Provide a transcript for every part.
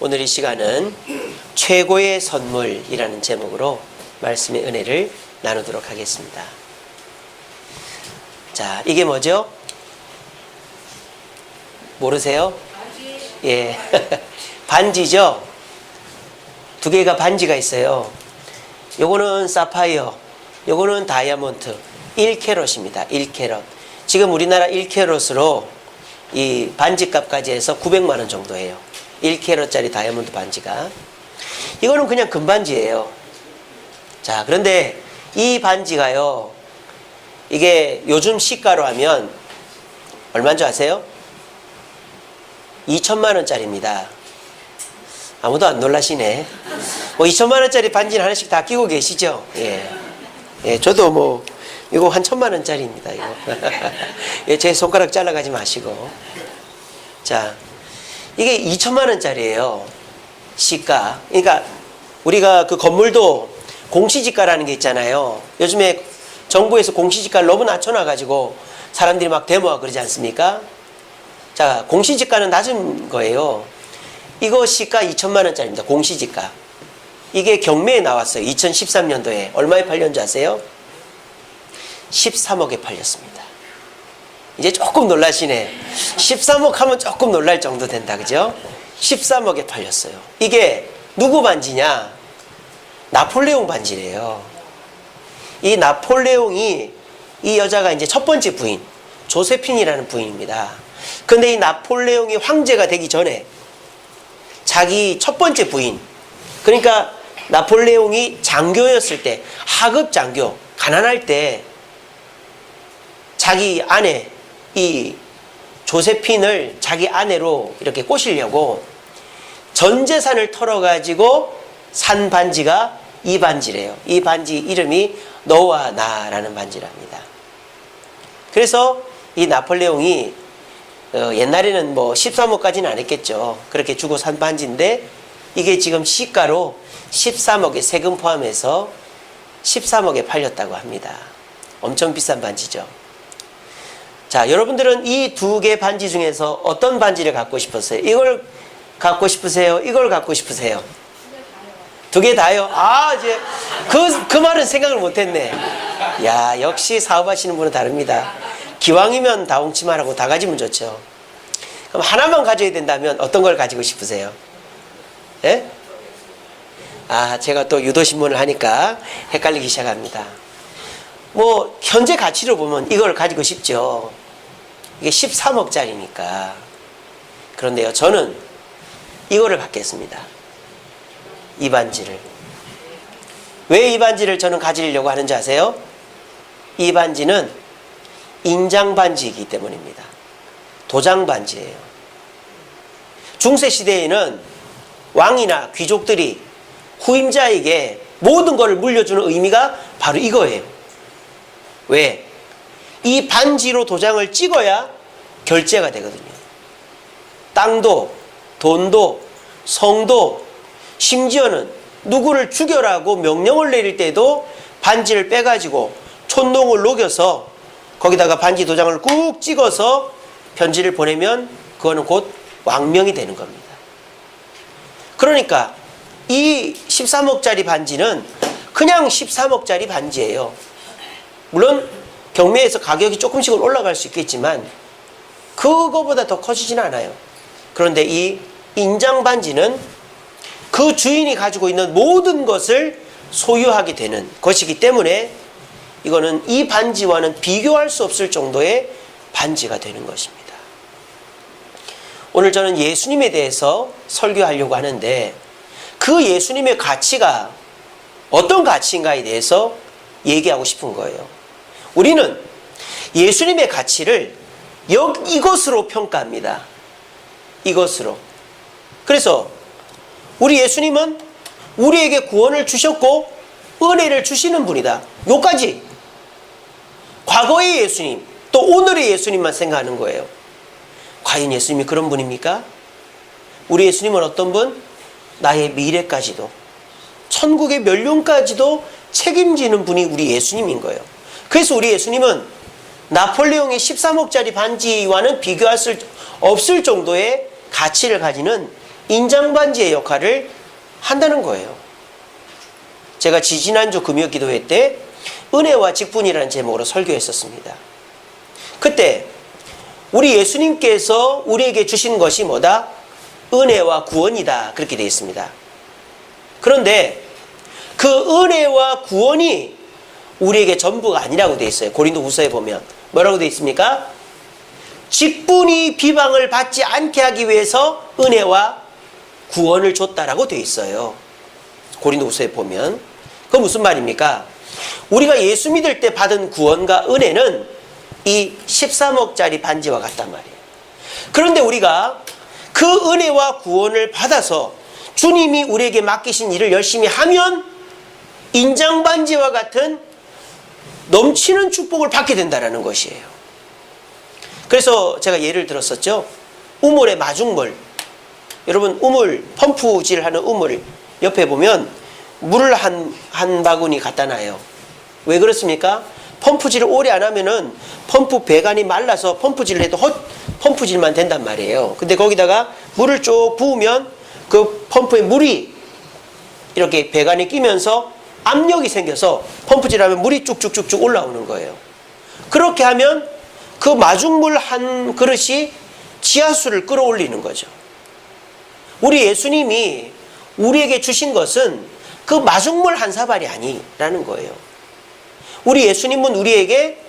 오늘 이 시간은 최고의 선물이라는 제목으로 말씀의 은혜를 나누도록 하겠습니다. 자, 이게 뭐죠? 모르세요? 반지. 예. 반지죠? 두 개가 반지가 있어요. 요거는 사파이어, 요거는 다이아몬드. 1캐럿입니다. 1캐럿. 지금 우리나라 1캐럿으로 이 반지 값까지 해서 900만 원 정도예요. 1캐럿짜리 다이아몬드 반지가. 이거는 그냥 금반지예요. 자, 그런데 이 반지가요, 이게 요즘 시가로 하면 얼마인 줄 아세요? 2천만 원짜리입니다. 아무도 안 놀라시네. 뭐 2천만 원짜리 반지는 하나씩 다 끼고 계시죠? 예. 예, 저도 뭐 이거 한 1,000만 원짜리입니다. 이거. 예, 제 손가락 잘라가지 마시고. 자, 이게 2천만 원짜리예요. 시가. 그러니까 우리가 그 건물도 공시지가라는 게 있잖아요. 요즘에 정부에서 공시지가를 너무 낮춰놔가지고 사람들이 막 데모하고 그러지 않습니까? 자, 공시지가는 낮은 거예요. 이거 시가 2천만 원짜리입니다. 공시지가. 이게 경매에 나왔어요. 2013년도에. 얼마에 팔렸는지 아세요? 13억에 팔렸습니다. 이제 조금 놀라시네. 13억 하면 조금 놀랄 정도 된다. 그죠? 13억에 팔렸어요. 이게 누구 반지냐? 나폴레옹 반지래요. 이 나폴레옹이, 이 여자가 이제 첫 번째 부인, 조세핀이라는 부인입니다. 근데 이 나폴레옹이 황제가 되기 전에 자기 첫 번째 부인, 그러니까 나폴레옹이 장교였을 때, 하급 장교, 가난할 때 자기 아내, 이 조세핀을 자기 아내로 이렇게 꼬시려고 전 재산을 털어가지고 산 반지가 이 반지래요. 이 반지 이름이 너와 나라는 반지랍니다. 그래서 이 나폴레옹이 옛날에는 뭐 13억까지는 안 했겠죠. 그렇게 주고 산 반지인데 이게 지금 시가로 13억에 세금 포함해서 13억에 팔렸다고 합니다. 엄청 비싼 반지죠. 자, 여러분들은 이 두 개 반지 중에서 어떤 반지를 갖고 싶으세요? 이걸 갖고 싶으세요? 이걸 갖고 싶으세요? 두 개 다요? 아, 이제 그 말은 생각을 못했네. 야, 역시 사업하시는 분은 다릅니다. 기왕이면 다 옹치마라고 다 가지면 좋죠. 그럼 하나만 가져야 된다면 어떤 걸 가지고 싶으세요? 예? 아, 제가 또 유도신문을 하니까 헷갈리기 시작합니다. 뭐 현재 가치로 보면 이걸 가지고 싶죠. 이게 13억짜리니까. 그런데요, 저는 이거를 갖겠습니다. 이 반지를. 왜 이 반지를 저는 가지려고 하는지 아세요? 이 반지는 인장 반지이기 때문입니다. 도장 반지예요. 중세 시대에는 왕이나 귀족들이 후임자에게 모든 것을 물려주는 의미가 바로 이거예요. 왜? 이 반지로 도장을 찍어야 결제가 되거든요. 땅도, 돈도, 성도, 심지어는 누구를 죽여라고 명령을 내릴 때도 반지를 빼가지고 촌농을 녹여서 거기다가 반지 도장을 꾹 찍어서 편지를 보내면 그거는 곧 왕명이 되는 겁니다. 그러니까 이 13억짜리 반지는 그냥 13억짜리 반지예요. 물론 경매에서 가격이 조금씩은 올라갈 수 있겠지만 그거보다 더 커지진 않아요. 그런데 이 인장 반지는 그 주인이 가지고 있는 모든 것을 소유하게 되는 것이기 때문에 이거는 이 반지와는 비교할 수 없을 정도의 반지가 되는 것입니다. 오늘 저는 예수님에 대해서 설교하려고 하는데 그 예수님의 가치가 어떤 가치인가에 대해서 얘기하고 싶은 거예요. 우리는 예수님의 가치를 이것으로 평가합니다. 이것으로. 그래서 우리 예수님은 우리에게 구원을 주셨고 은혜를 주시는 분이다. 요까지. 과거의 예수님, 또 오늘의 예수님만 생각하는 거예요. 과연 예수님이 그런 분입니까? 우리 예수님은 어떤 분? 나의 미래까지도, 천국의 멸륜까지도 책임지는 분이 우리 예수님인 거예요. 그래서 우리 예수님은 나폴레옹의 13억짜리 반지와는 비교할 수 없을 정도의 가치를 가지는 인장반지의 역할을 한다는 거예요. 제가 지지난주 금요 기도회 때 은혜와 직분이라는 제목으로 설교했었습니다. 그때 우리 예수님께서 우리에게 주신 것이 뭐다? 은혜와 구원이다. 그렇게 되어 있습니다. 그런데 그 은혜와 구원이 우리에게 전부가 아니라고 되어 있어요. 고린도후서에 보면 뭐라고 되어 있습니까? 직분이 비방을 받지 않게 하기 위해서 은혜와 구원을 줬다라고 되어 있어요. 고린도후서에 보면. 그건 무슨 말입니까? 우리가 예수 믿을 때 받은 구원과 은혜는 이 13억짜리 반지와 같단 말이에요. 그런데 우리가 그 은혜와 구원을 받아서 주님이 우리에게 맡기신 일을 열심히 하면 인장반지와 같은 넘치는 축복을 받게 된다는 것이에요. 그래서 제가 예를 들었었죠. 우물의 마중물. 여러분 우물, 펌프질 하는 우물 옆에 보면 물을 한 바구니 갖다 놔요. 왜 그렇습니까? 펌프질을 오래 안 하면은 펌프 배관이 말라서 펌프질을 해도 펌프질만 된단 말이에요. 근데 거기다가 물을 쭉 부으면 그 펌프에 물이 이렇게 배관에 끼면서 압력이 생겨서 펌프질하면 물이 쭉쭉쭉쭉 올라오는 거예요. 그렇게 하면 그 마중물 한 그릇이 지하수를 끌어올리는 거죠. 우리 예수님이 우리에게 주신 것은 그 마중물 한 사발이 아니라는 거예요. 우리 예수님은 우리에게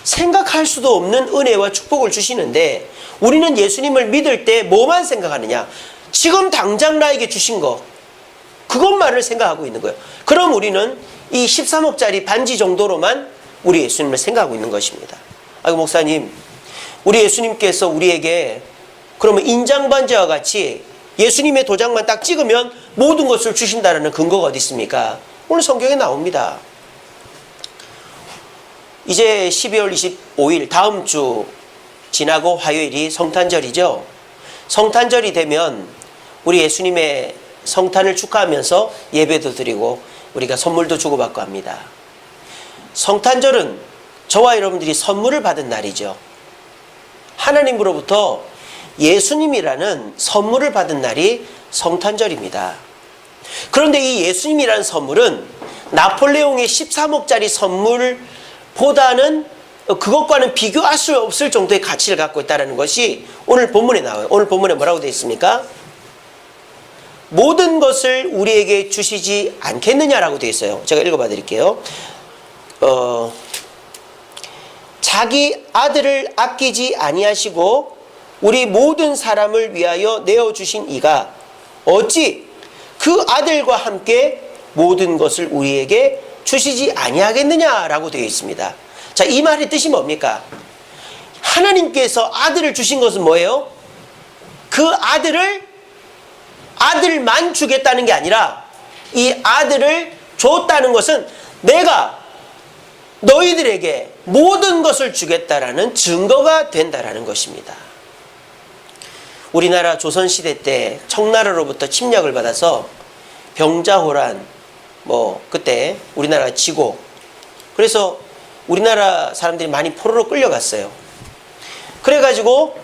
생각할 수도 없는 은혜와 축복을 주시는데 우리는 예수님을 믿을 때 뭐만 생각하느냐? 지금 당장 나에게 주신 거 그것만을 생각하고 있는 거예요. 그럼 우리는 이 13억짜리 반지 정도로만 우리 예수님을 생각하고 있는 것입니다. 아이고 목사님, 우리 예수님께서 우리에게 그러면 인장반지와 같이 예수님의 도장만 딱 찍으면 모든 것을 주신다는 근거가 어디 있습니까? 오늘 성경에 나옵니다. 이제 12월 25일 다음 주 지나고 화요일이 성탄절이죠. 성탄절이 되면 우리 예수님의 성탄을 축하하면서 예배도 드리고 우리가 선물도 주고받고 합니다. 성탄절은 저와 여러분들이 선물을 받은 날이죠. 하나님으로부터 예수님이라는 선물을 받은 날이 성탄절입니다. 그런데 이 예수님이라는 선물은 나폴레옹의 13억짜리 선물보다는 그것과는 비교할 수 없을 정도의 가치를 갖고 있다는 것이 오늘 본문에 나와요. 오늘 본문에 뭐라고 되어 있습니까? 모든 것을 우리에게 주시지 않겠느냐라고 되어 있어요. 제가 읽어봐 드릴게요. 자기 아들을 아끼지 아니하시고 우리 모든 사람을 위하여 내어주신 이가 어찌 그 아들과 함께 모든 것을 우리에게 주시지 아니하겠느냐라고 되어 있습니다. 자, 이 말의 뜻이 뭡니까? 하나님께서 아들을 주신 것은 뭐예요? 그 아들만 주겠다는 게 아니라 이 아들을 줬다는 것은 내가 너희들에게 모든 것을 주겠다라는 증거가 된다라는 것입니다. 우리나라 조선시대 때 청나라로부터 침략을 받아서 병자호란 그때 우리나라가 지고 그래서 우리나라 사람들이 많이 포로로 끌려갔어요. 그래가지고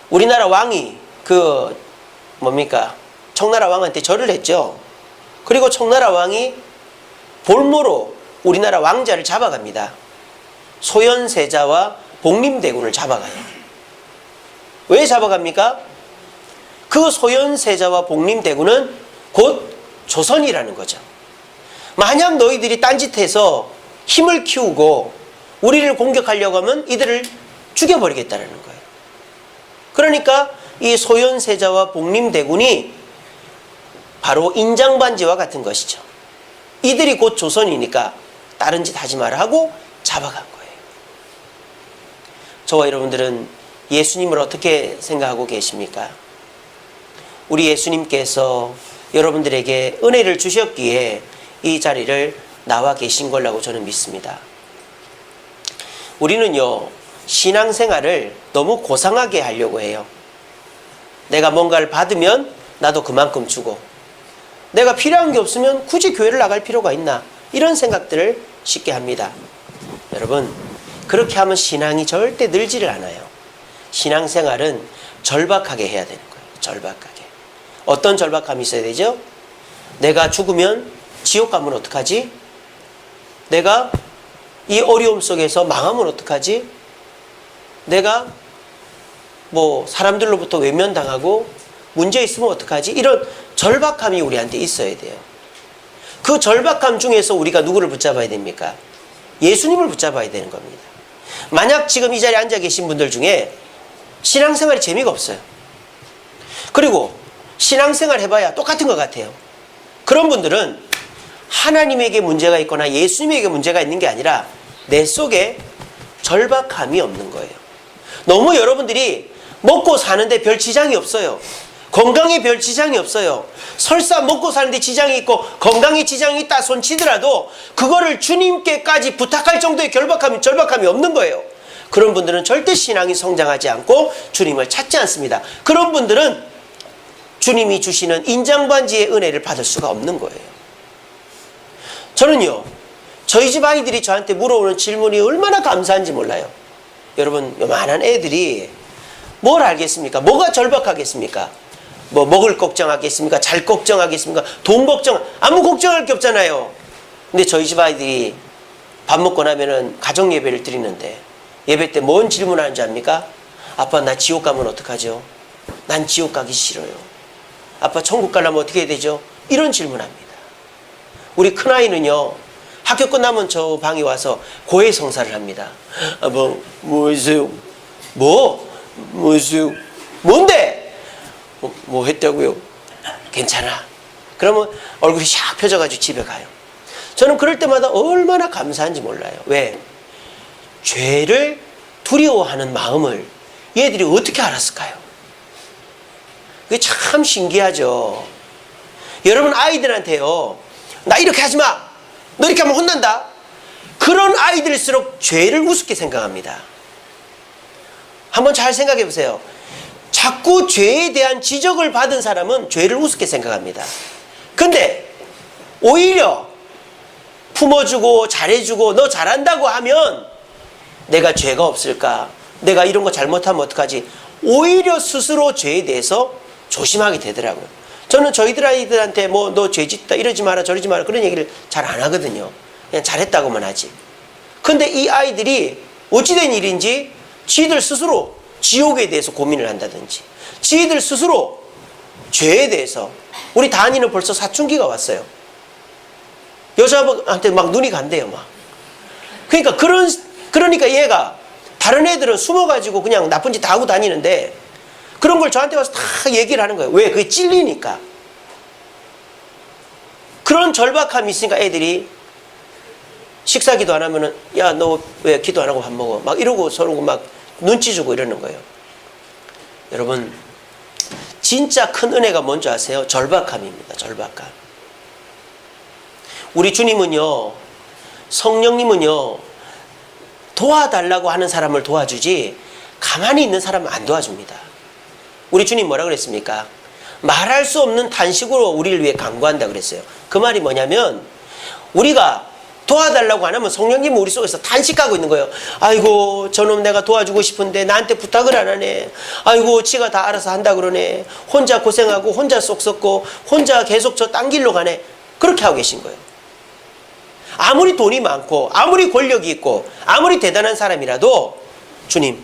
우리나라 왕이 청나라 왕한테 절을 했죠. 그리고 청나라 왕이 볼모로 우리나라 왕자를 잡아갑니다. 소현세자와 복림대군을 잡아가요. 왜 잡아갑니까? 그 소현세자와 복림대군은 곧 조선이라는 거죠. 만약 너희들이 딴짓해서 힘을 키우고 우리를 공격하려고 하면 이들을 죽여버리겠다는 거예요. 그러니까 이 소현세자와 복림대군이 바로 인장반지와 같은 것이죠. 이들이 곧 조선이니까 다른 짓 하지 마라 하고 잡아간 거예요. 저와 여러분들은 예수님을 어떻게 생각하고 계십니까? 우리 예수님께서 여러분들에게 은혜를 주셨기에 이 자리를 나와 계신 거라고 저는 믿습니다. 우리는요, 신앙생활을 너무 고상하게 하려고 해요. 내가 뭔가를 받으면 나도 그만큼 주고 내가 필요한 게 없으면 굳이 교회를 나갈 필요가 있나 이런 생각들을 쉽게 합니다. 여러분, 그렇게 하면 신앙이 절대 늘지를 않아요. 신앙생활은 절박하게 해야 되는 거예요. 절박하게. 어떤 절박함이 있어야 되죠? 내가 죽으면 지옥 가면 어떡하지? 내가 이 어려움 속에서 망하면 어떡하지? 내가 뭐 사람들로부터 외면당하고 문제 있으면 어떡하지? 이런 절박함이 우리한테 있어야 돼요. 그 절박함 중에서 우리가 누구를 붙잡아야 됩니까? 예수님을 붙잡아야 되는 겁니다. 만약 지금 이 자리에 앉아 계신 분들 중에 신앙생활이 재미가 없어요. 그리고 신앙생활 해봐야 똑같은 것 같아요. 그런 분들은 하나님에게 문제가 있거나 예수님에게 문제가 있는 게 아니라 내 속에 절박함이 없는 거예요. 너무 여러분들이 먹고 사는데 별 지장이 없어요. 건강에 별 지장이 없어요. 설사 먹고 사는데 지장이 있고 건강에 지장이 있다 손치더라도 그거를 주님께까지 부탁할 정도의 절박함이 없는 거예요. 그런 분들은 절대 신앙이 성장하지 않고 주님을 찾지 않습니다. 그런 분들은 주님이 주시는 인장반지의 은혜를 받을 수가 없는 거예요. 저는요, 저희 집 아이들이 저한테 물어오는 질문이 얼마나 감사한지 몰라요. 여러분, 요만한 애들이 뭘 알겠습니까? 뭐가 절박하겠습니까? 뭐 먹을 걱정하겠습니까? 잘 걱정하겠습니까? 돈 걱정, 아무 걱정할 게 없잖아요. 근데 저희 집 아이들이 밥 먹고 나면은 가정 예배를 드리는데 예배 때 뭔 질문하는지 압니까? 아빠, 나 지옥 가면 어떡하죠? 난 지옥 가기 싫어요. 아빠, 천국 가려면 어떻게 해야 되죠? 이런 질문합니다. 우리 큰아이는요, 학교 끝나면 저 방에 와서 고해 성사를 합니다. 뭐 했어요? 뭐 했어요? 뭔데? 뭐 했다고요? 괜찮아. 그러면 얼굴이 샥 펴져가지고 집에 가요. 저는 그럴 때마다 얼마나 감사한지 몰라요. 왜? 죄를 두려워하는 마음을 얘들이 어떻게 알았을까요? 그게 참 신기하죠. 여러분 아이들한테요, 나 이렇게 하지 마, 너 이렇게 하면 혼난다, 그런 아이들일수록 죄를 우습게 생각합니다. 한번 잘 생각해 보세요. 자꾸 죄에 대한 지적을 받은 사람은 죄를 우습게 생각합니다. 근데 오히려 품어주고 잘해주고 너 잘한다고 하면 내가 죄가 없을까, 내가 이런 거 잘못하면 어떡하지, 오히려 스스로 죄에 대해서 조심하게 되더라고요. 저는 저희들 아이들한테 뭐 너 죄 짓다, 이러지 마라 저러지 마라 그런 얘기를 잘 안 하거든요. 그냥 잘했다고만 하지. 근데 이 아이들이 어찌된 일인지 지들 스스로 지옥에 대해서 고민을 한다든지 지들 스스로 죄에 대해서, 우리 다은이는 벌써 사춘기가 왔어요. 여자한테 막 눈이 간대요. 막. 그러니까 얘가, 다른 애들은 숨어가지고 그냥 나쁜 짓 다 하고 다니는데 그런 걸 저한테 와서 다 얘기를 하는 거예요. 왜? 그게 찔리니까. 그런 절박함이 있으니까 애들이 식사 기도 안 하면은, 야, 너 왜 기도 안 하고 밥 먹어? 막 이러고 서로 막 눈치 주고 이러는 거예요. 여러분, 진짜 큰 은혜가 뭔지 아세요? 절박함입니다. 절박함. 우리 주님은요, 성령님은요, 도와달라고 하는 사람을 도와주지 가만히 있는 사람은 안 도와줍니다. 우리 주님 뭐라 그랬습니까? 말할 수 없는 탄식으로 우리를 위해 간구한다 그랬어요. 그 말이 뭐냐면, 우리가 도와달라고 안 하면 성령님은 우리 속에서 탄식하고 있는 거예요. 아이고, 저놈 내가 도와주고 싶은데 나한테 부탁을 안 하네. 아이고, 지가 다 알아서 한다 그러네. 혼자 고생하고 혼자 속 썩고 혼자 계속 저 딴 길로 가네. 그렇게 하고 계신 거예요. 아무리 돈이 많고 아무리 권력이 있고 아무리 대단한 사람이라도, 주님,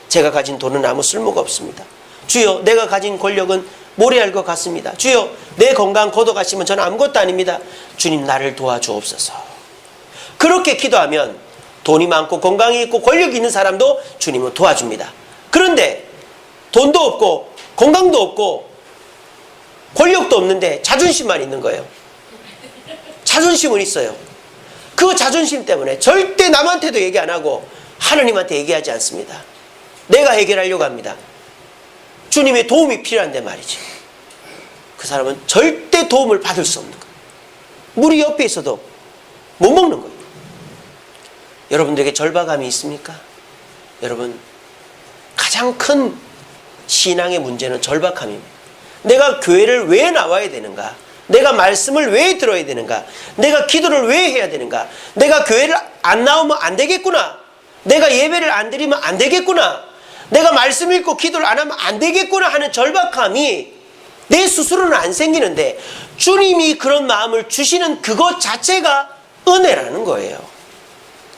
제가 가진 돈은 아무 쓸모가 없습니다. 주여, 내가 가진 권력은 모래알 것 같습니다. 주여, 내 건강 걷어가시면 저는 아무것도 아닙니다. 주님, 나를 도와주옵소서. 그렇게 기도하면 돈이 많고 건강이 있고 권력이 있는 사람도 주님은 도와줍니다. 그런데 돈도 없고 건강도 없고 권력도 없는데 자존심만 있는 거예요. 자존심은 있어요. 그 자존심 때문에 절대 남한테도 얘기 안 하고 하느님한테 얘기하지 않습니다. 내가 해결하려고 합니다. 주님의 도움이 필요한데 말이죠. 그 사람은 절대 도움을 받을 수 없는 거예요. 물이 옆에 있어도 못 먹는 거예요. 여러분들에게 절박함이 있습니까? 여러분, 가장 큰 신앙의 문제는 절박함입니다. 내가 교회를 왜 나와야 되는가? 내가 말씀을 왜 들어야 되는가? 내가 기도를 왜 해야 되는가? 내가 교회를 안 나오면 안 되겠구나. 내가 예배를 안 드리면 안 되겠구나. 내가 말씀 읽고 기도를 안 하면 안 되겠구나 하는 절박함이 내 스스로는 안 생기는데 주님이 그런 마음을 주시는 그것 자체가 은혜라는 거예요.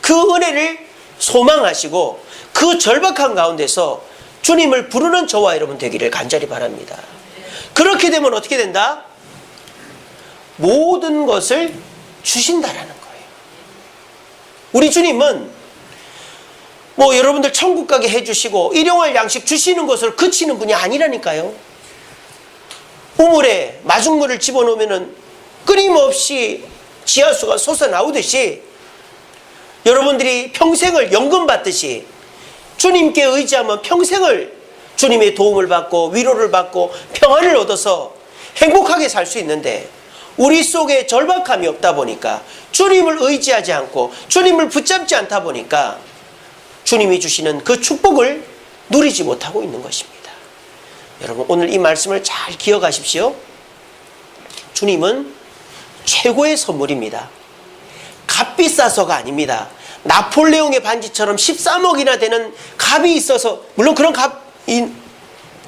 그 은혜를 소망하시고 그 절박한 가운데서 주님을 부르는 저와 여러분 되기를 간절히 바랍니다. 그렇게 되면 어떻게 된다? 모든 것을 주신다라는 거예요. 우리 주님은 뭐 여러분들 천국 가게 해주시고 일용할 양식 주시는 것으로 그치는 분이 아니라니까요. 우물에 마중물을 집어넣으면 끊임없이 지하수가 솟아나오듯이 여러분들이 평생을 연금 받듯이 주님께 의지하면 평생을 주님의 도움을 받고 위로를 받고 평안을 얻어서 행복하게 살 수 있는데 우리 속에 절박함이 없다 보니까 주님을 의지하지 않고 주님을 붙잡지 않다 보니까 주님이 주시는 그 축복을 누리지 못하고 있는 것입니다. 여러분 오늘 이 말씀을 잘 기억하십시오. 주님은 최고의 선물입니다. 값비싸서가 아닙니다. 나폴레옹의 반지처럼 13억이나 되는 값이 있어서, 물론 그런 값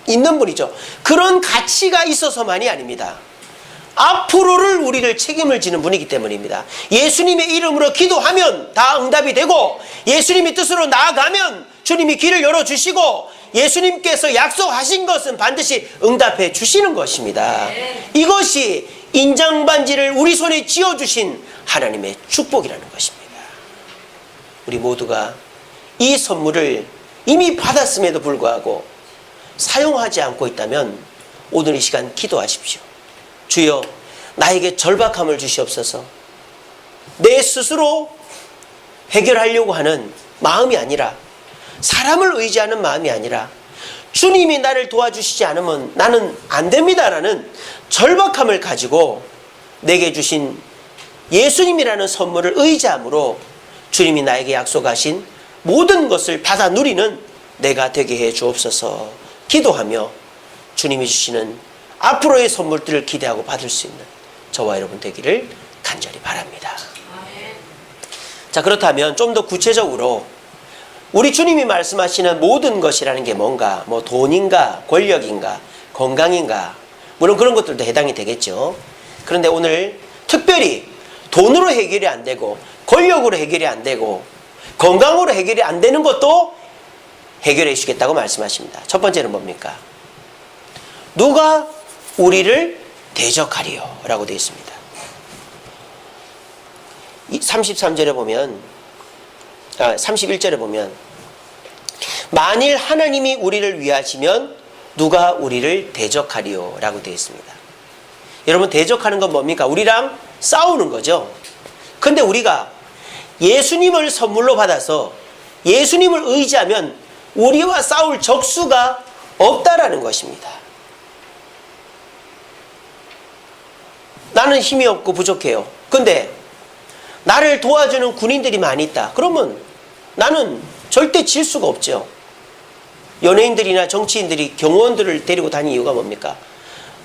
있는 분이죠. 그런 가치가 있어서만이 아닙니다. 앞으로를 우리를 책임을 지는 분이기 때문입니다. 예수님의 이름으로 기도하면 다 응답이 되고 예수님의 뜻으로 나아가면 주님이 길을 열어주시고 예수님께서 약속하신 것은 반드시 응답해 주시는 것입니다. 이것이 인장반지를 우리 손에 쥐어주신 하나님의 축복이라는 것입니다. 우리 모두가 이 선물을 이미 받았음에도 불구하고 사용하지 않고 있다면 오늘 이 시간 기도하십시오. 주여 나에게 절박함을 주시옵소서. 내 스스로 해결하려고 하는 마음이 아니라 사람을 의지하는 마음이 아니라 주님이 나를 도와주시지 않으면 나는 안 됩니다라는 절박함을 가지고 내게 주신 예수님이라는 선물을 의지함으로 주님이 나에게 약속하신 모든 것을 받아 누리는 내가 되게 해 주옵소서. 기도하며 주님이 주시는 앞으로의 선물들을 기대하고 받을 수 있는 저와 여러분 되기를 간절히 바랍니다. 자, 그렇다면 좀 더 구체적으로 우리 주님이 말씀하시는 모든 것이라는 게 뭔가, 뭐 돈인가, 권력인가, 건강인가, 물론 그런 것들도 해당이 되겠죠. 그런데 오늘 특별히 돈으로 해결이 안 되고 권력으로 해결이 안 되고 건강으로 해결이 안 되는 것도 해결해 주시겠다고 말씀하십니다. 첫 번째는 뭡니까? 누가 우리를 대적하리요 라고 되어 있습니다. 33절에 보면 31절에 보면 만일 하나님이 우리를 위하시면 누가 우리를 대적하리요 라고 되어 있습니다. 여러분 대적하는 건 뭡니까? 우리랑 싸우는 거죠. 근데 우리가 예수님을 선물로 받아서 예수님을 의지하면 우리와 싸울 적수가 없다라는 것입니다. 나는 힘이 없고 부족해요. 근데 나를 도와주는 군인들이 많이 있다. 그러면 나는 절대 질 수가 없죠. 연예인들이나 정치인들이 경호원들을 데리고 다니는 이유가 뭡니까?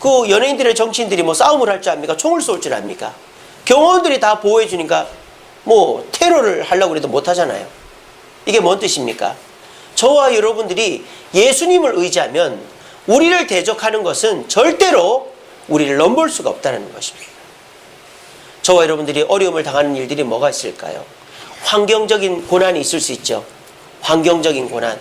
그 연예인들의 정치인들이 뭐 싸움을 할 줄 압니까? 총을 쏠 줄 압니까? 경호원들이 다 보호해 주니까 뭐 테러를 하려고 해도 못 하잖아요. 이게 뭔 뜻입니까? 저와 여러분들이 예수님을 의지하면 우리를 대적하는 것은 절대로 우리를 넘볼 수가 없다는 것입니다. 저와 여러분들이 어려움을 당하는 일들이 뭐가 있을까요? 환경적인 고난이 있을 수 있죠. 환경적인 고난,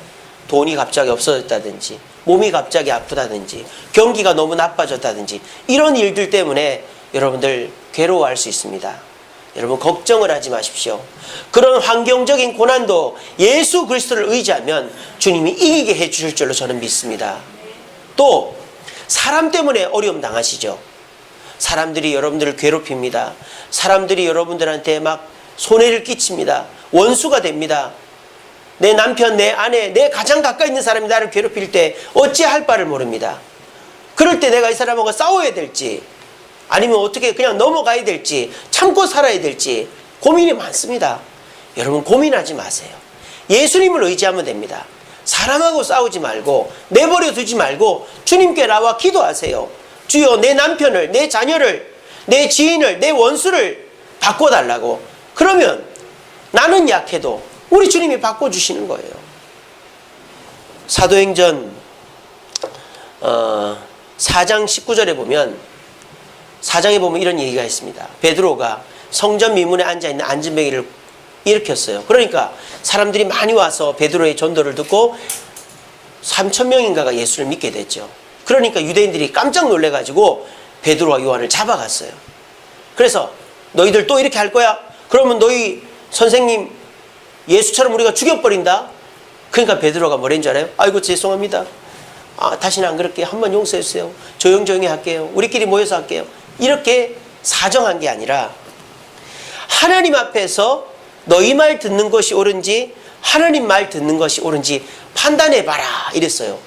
돈이 갑자기 없어졌다든지 몸이 갑자기 아프다든지 경기가 너무 나빠졌다든지 이런 일들 때문에 여러분들 괴로워할 수 있습니다. 여러분 걱정을 하지 마십시오. 그런 환경적인 고난도 예수 그리스도를 의지하면 주님이 이기게 해주실 줄로 저는 믿습니다. 또 사람 때문에 어려움 당하시죠. 사람들이 여러분들을 괴롭힙니다. 사람들이 여러분들한테 막 손해를 끼칩니다. 원수가 됩니다. 내 남편, 내 아내, 내 가장 가까이 있는 사람이 나를 괴롭힐 때 어찌할 바를 모릅니다. 그럴 때 내가 이 사람하고 싸워야 될지 아니면 어떻게 그냥 넘어가야 될지 참고 살아야 될지 고민이 많습니다. 여러분 고민하지 마세요. 예수님을 의지하면 됩니다. 사람하고 싸우지 말고 내버려 두지 말고 주님께 나와 기도하세요. 주여 내 남편을, 내 자녀를, 내 지인을, 내 원수를 바꿔달라고. 그러면 나는 약해도 우리 주님이 바꿔주시는 거예요. 사도행전 4장 19절에 보면 4장에 보면 이런 얘기가 있습니다. 베드로가 성전 미문에 앉아있는 안진뱅이를 일으켰어요. 그러니까 사람들이 많이 와서 베드로의 전도를 듣고 3,000명인가가 예수를 믿게 됐죠. 그러니까 유대인들이 깜짝 놀래가지고 베드로와 요한을 잡아갔어요. 그래서 너희들 또 이렇게 할 거야? 그러면 너희 선생님 예수처럼 우리가 죽여버린다? 그러니까 베드로가 뭐랬는 줄 알아요? 아이고 죄송합니다. 다시는 안 그럴게요. 한번 용서해 주세요. 조용조용히 할게요. 우리끼리 모여서 할게요. 이렇게 사정한 게 아니라 하나님 앞에서 너희 말 듣는 것이 옳은지 하나님 말 듣는 것이 옳은지 판단해봐라 이랬어요.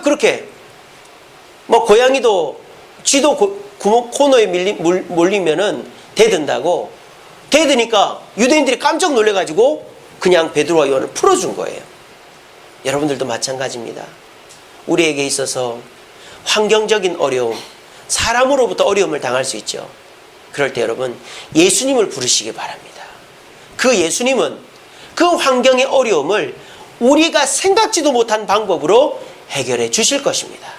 그렇게 뭐 고양이도 쥐도 코너에 몰리면은 대든다고 대드니까 유대인들이 깜짝 놀래가지고 그냥 베드로와 요한을 풀어준 거예요. 여러분들도 마찬가지입니다. 우리에게 있어서 환경적인 어려움, 사람으로부터 어려움을 당할 수 있죠. 그럴 때 여러분 예수님을 부르시기 바랍니다. 그 예수님은 그 환경의 어려움을 우리가 생각지도 못한 방법으로 해결해 주실 것입니다.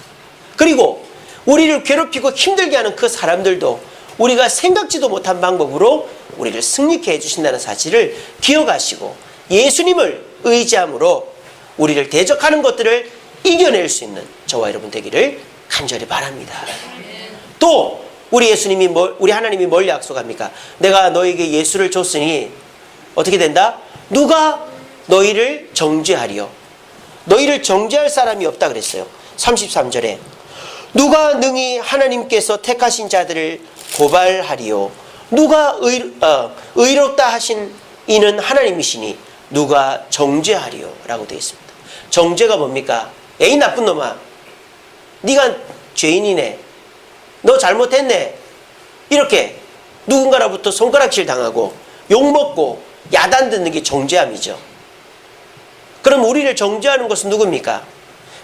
그리고 우리를 괴롭히고 힘들게 하는 그 사람들도 우리가 생각지도 못한 방법으로 우리를 승리케 해주신다는 사실을 기억하시고 예수님을 의지함으로 우리를 대적하는 것들을 이겨낼 수 있는 저와 여러분 되기를 간절히 바랍니다. 또 우리 하나님이 뭘 약속합니까? 내가 너에게 예수를 줬으니 어떻게 된다? 누가 너희를 정죄하리요? 너희를 정죄할 사람이 없다 그랬어요. 33절에 누가 능히 하나님께서 택하신 자들을 고발하리요? 누가 의롭다 하신 이는 하나님이시니 누가 정죄하리요? 라고 되어 있습니다. 정죄가 뭡니까? 에이 나쁜 놈아, 네가 죄인이네, 너 잘못했네, 이렇게 누군가로부터 손가락질 당하고 욕먹고 야단 듣는 게 정죄함이죠. 그럼 우리를 정죄하는 것은 누굽니까?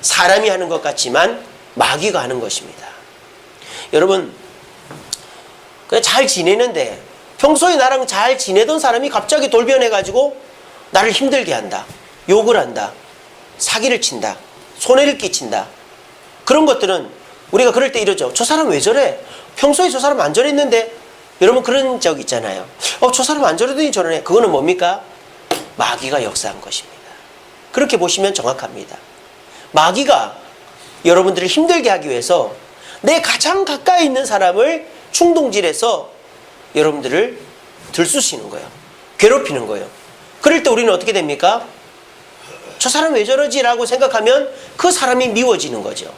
사람이 하는 것 같지만 마귀가 하는 것입니다. 여러분, 그냥 잘 지내는데 평소에 나랑 잘 지내던 사람이 갑자기 돌변해가지고 나를 힘들게 한다, 욕을 한다, 사기를 친다, 손해를 끼친다. 그런 것들은 우리가 그럴 때 이러죠. 저 사람 왜 저래? 평소에 저 사람 안 저랬는데. 여러분 그런 적 있잖아요. 저 사람 안 저러더니 저러네. 그거는 뭡니까? 마귀가 역사한 것입니다. 그렇게 보시면 정확합니다. 마귀가 여러분들을 힘들게 하기 위해서 내 가장 가까이 있는 사람을 충동질해서 여러분들을 들쑤시는 거예요. 괴롭히는 거예요. 그럴 때 우리는 어떻게 됩니까? 저 사람 왜 저러지? 라고 생각하면 그 사람이 미워지는 거죠.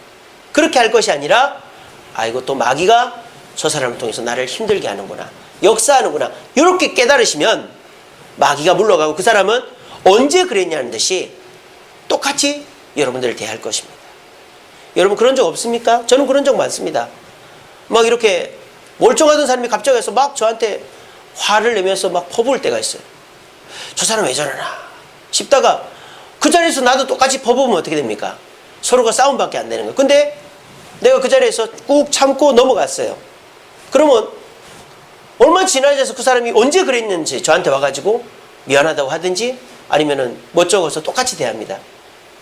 그렇게 할 것이 아니라 이거 또 마귀가 저 사람을 통해서 나를 힘들게 하는구나, 역사하는구나, 이렇게 깨달으시면 마귀가 물러가고 그 사람은 언제 그랬냐는 듯이 똑같이 여러분들을 대할 것입니다. 여러분 그런 적 없습니까? 저는 그런 적 많습니다. 막 이렇게 멀쩡하던 사람이 갑자기 와서 막 저한테 화를 내면서 막 퍼부을 때가 있어요. 저 사람 왜 저러나 싶다가 그 자리에서 나도 똑같이 퍼부으면 어떻게 됩니까? 서로가 싸움밖에 안 되는 거예요. 근데 내가 그 자리에서 꾹 참고 넘어갔어요. 그러면 얼마 지나서 그 사람이 언제 그랬는지 저한테 와가지고 미안하다고 하든지 아니면은 멋쩍어서 똑같이 대합니다.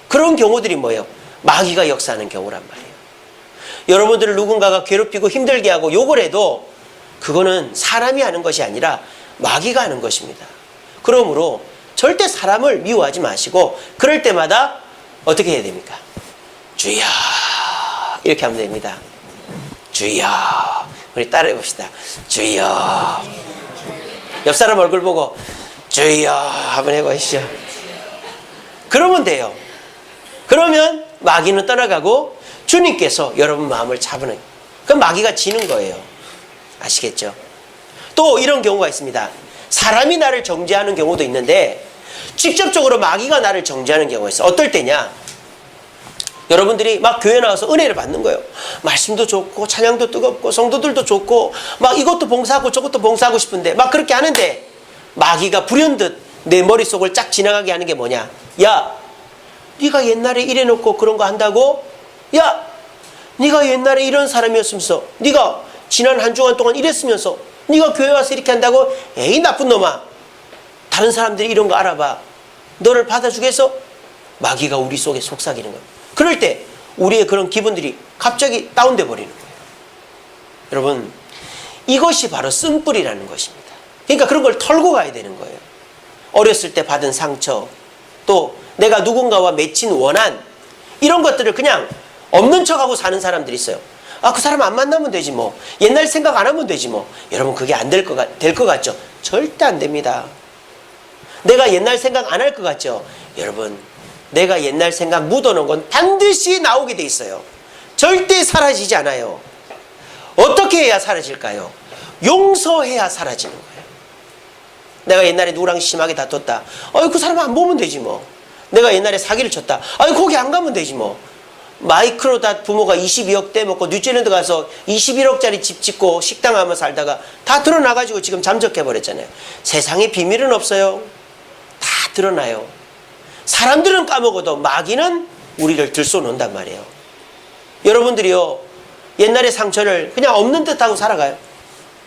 그런 경우들이 뭐예요? 마귀가 역사하는 경우란 말이에요. 여러분들을 누군가가 괴롭히고 힘들게 하고 욕을 해도 그거는 사람이 하는 것이 아니라 마귀가 하는 것입니다. 그러므로 절대 사람을 미워하지 마시고 그럴 때마다 어떻게 해야 됩니까? 주여, 이렇게 하면 됩니다. 주여. 우리 따라해 봅시다. 주여. 옆 사람 얼굴 보고 주여 한번 해보시죠. 그러면 돼요. 그러면 마귀는 떠나가고 주님께서 여러분 마음을 잡으는, 그럼 마귀가 지는 거예요. 아시겠죠? 또 이런 경우가 있습니다. 사람이 나를 정죄하는 경우도 있는데 직접적으로 마귀가 나를 정죄하는 경우가 있어요. 어떨 때냐? 여러분들이 막 교회 나와서 은혜를 받는 거예요. 말씀도 좋고 찬양도 뜨겁고 성도들도 좋고 막 이것도 봉사하고 저것도 봉사하고 싶은데 막 그렇게 하는데 마귀가 불현듯 내 머릿속을 쫙 지나가게 하는 게 뭐냐? 야, 네가 옛날에 이래놓고 그런 거 한다고? 야, 네가 옛날에 이런 사람이었으면서, 네가 지난 한 주간 동안 이랬으면서 네가 교회 와서 이렇게 한다고? 에이 나쁜 놈아, 다른 사람들이 이런 거 알아봐, 너를 받아주겠어? 마귀가 우리 속에 속삭이는 거예요. 그럴 때 우리의 그런 기분들이 갑자기 다운돼 버리는 거예요. 여러분, 이것이 바로 쓴뿌리라는 것입니다. 그러니까 그런 걸 털고 가야 되는 거예요. 어렸을 때 받은 상처, 또 내가 누군가와 맺힌 원한, 이런 것들을 그냥 없는 척하고 사는 사람들이 있어요. 아, 그 사람 안 만나면 되지 뭐. 옛날 생각 안 하면 되지 뭐. 여러분, 그게 안 될 것 같죠? 절대 안 됩니다. 내가 옛날 생각 안 할 것 같죠? 여러분, 내가 옛날 생각 묻어놓은 건 반드시 나오게 돼 있어요. 절대 사라지지 않아요. 어떻게 해야 사라질까요? 용서해야 사라지는 거예요. 내가 옛날에 누구랑 심하게 다퉜다. 그 사람 안 보면 되지 뭐. 내가 옛날에 사기를 쳤다. 거기 안 가면 되지 뭐. 마이크로닷 부모가 22억 떼먹고 뉴질랜드 가서 21억짜리 집 짓고 식당 하며 살다가 다 드러나가지고 지금 잠적해버렸잖아요. 세상에 비밀은 없어요. 다 드러나요. 사람들은 까먹어도 마귀는 우리를 들쏘놓는단 말이에요. 여러분들이요, 옛날의 상처를 그냥 없는 듯하고 살아가요.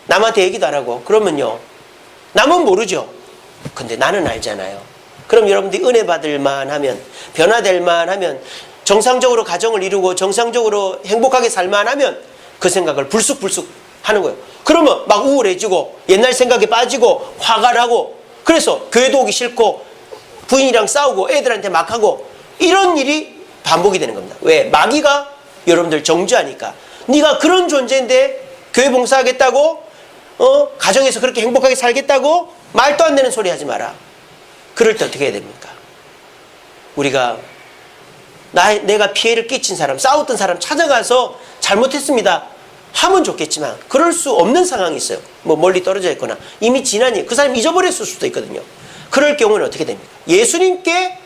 남한테 얘기도 안 하고. 그러면요, 남은 모르죠. 근데 나는 알잖아요. 그럼 여러분들이 은혜 받을 만하면, 변화될 만하면, 정상적으로 가정을 이루고 정상적으로 행복하게 살만하면 그 생각을 불쑥불쑥 하는 거예요. 그러면 막 우울해지고 옛날 생각에 빠지고 화가 나고, 그래서 교회도 오기 싫고 부인이랑 싸우고 애들한테 막 하고, 이런 일이 반복이 되는 겁니다. 왜? 마귀가 여러분들 정죄하니까. 네가 그런 존재인데 교회 봉사하겠다고, 가정에서 그렇게 행복하게 살겠다고 말도 안 되는 소리 하지 마라. 그럴 때 어떻게 해야 됩니까? 우리가 내가 피해를 끼친 사람, 싸웠던 사람 찾아가서 잘못했습니다 하면 좋겠지만, 그럴 수 없는 상황이 있어요. 뭐 멀리 떨어져 있거나 이미 지나니 그 사람이 잊어버렸을 수도 있거든요. 그럴 경우는 어떻게 됩니까? 예수님께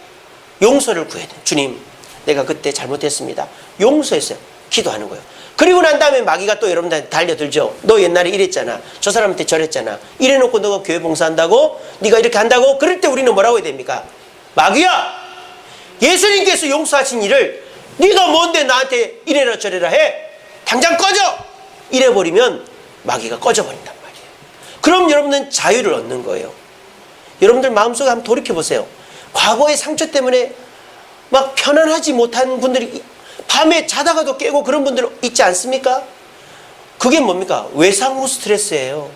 용서를 구해야 돼요. 주님, 내가 그때 잘못했습니다. 용서했어요. 기도하는 거예요. 그리고 난 다음에 마귀가 또 여러분들한테 달려들죠. 너 옛날에 이랬잖아. 저 사람한테 저랬잖아. 이래놓고 너가 교회 봉사한다고? 네가 이렇게 한다고? 그럴 때 우리는 뭐라고 해야 됩니까? 마귀야! 예수님께서 용서하신 일을 네가 뭔데 나한테 이래라 저래라 해? 당장 꺼져! 이래버리면 마귀가 꺼져버린단 말이에요. 그럼 여러분은 자유를 얻는 거예요. 여러분들 마음속에 한번 돌이켜보세요. 과거의 상처 때문에 막 편안하지 못한 분들이 밤에 자다가도 깨고 그런 분들 있지 않습니까? 그게 뭡니까? 외상 후 스트레스예요.